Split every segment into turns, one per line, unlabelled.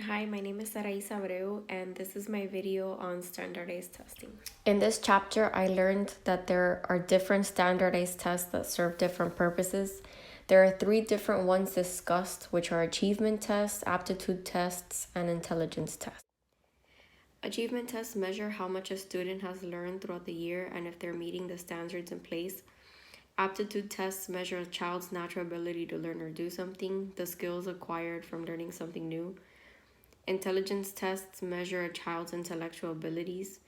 Hi, my name is Sarais Abreu, and this is my video on standardized testing.
In this chapter, I learned that there are different standardized tests that serve different purposes. There are 3 different ones discussed, which are achievement tests, aptitude tests, and intelligence tests.
Achievement tests measure how much a student has learned throughout the year and if they're meeting the standards in place. Aptitude tests measure a child's natural ability to learn or do something, the skills acquired from learning something new. Intelligence tests measure a child's intellectual abilities.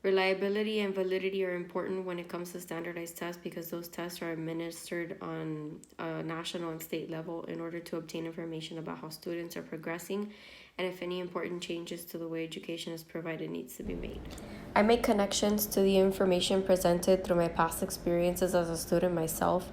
Reliability and validity are important when it comes to standardized tests because those tests are administered on a national and state level in order to obtain information about how students are progressing and if any important changes to the way education is provided needs to be made.
I make connections to the information presented through my past experiences as a student myself.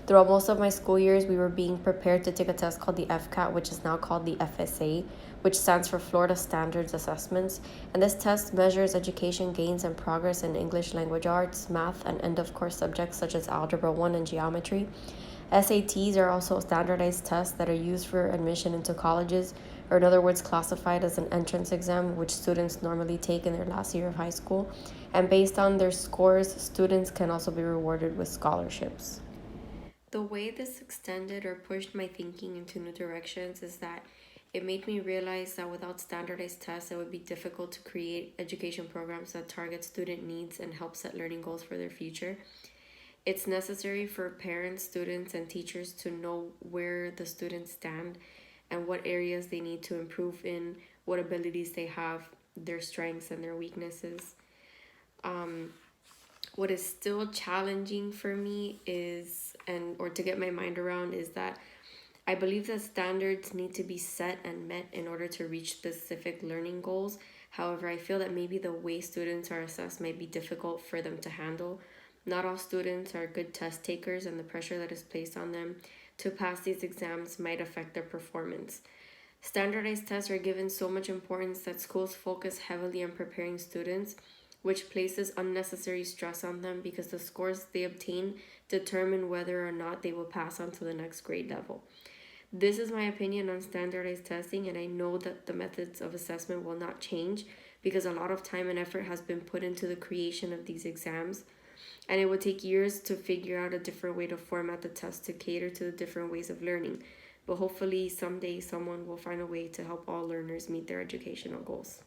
Throughout most of my school years, we were being prepared to take a test called the FCAT, which is now called the FSA, which stands for Florida Standards Assessments. And this test measures education gains and progress in English language arts, math, and end of course subjects such as Algebra 1 and geometry. SATs are also standardized tests that are used for admission into colleges, or in other words, classified as an entrance exam, which students normally take in their last year of high school. And based on their scores, students can also be rewarded with scholarships.
The way this extended or pushed my thinking into new directions is that it made me realize that without standardized tests, it would be difficult to create education programs that target student needs and help set learning goals for their future. It's necessary for parents, students, and teachers to know where the students stand and what areas they need to improve in, what abilities they have, their strengths and their weaknesses. What is still challenging for me or to get my mind around is that I believe that standards need to be set and met in order to reach specific learning goals. However, I feel that maybe the way students are assessed might be difficult for them to handle. Not all students are good test takers, and the pressure that is placed on them to pass these exams might affect their performance. Standardized tests are given so much importance that schools focus heavily on preparing students, which places unnecessary stress on them because the scores they obtain determine whether or not they will pass on to the next grade level. This is my opinion on standardized testing, and I know that the methods of assessment will not change because a lot of time and effort has been put into the creation of these exams, and it would take years to figure out a different way to format the test to cater to the different ways of learning. But hopefully someday someone will find a way to help all learners meet their educational goals.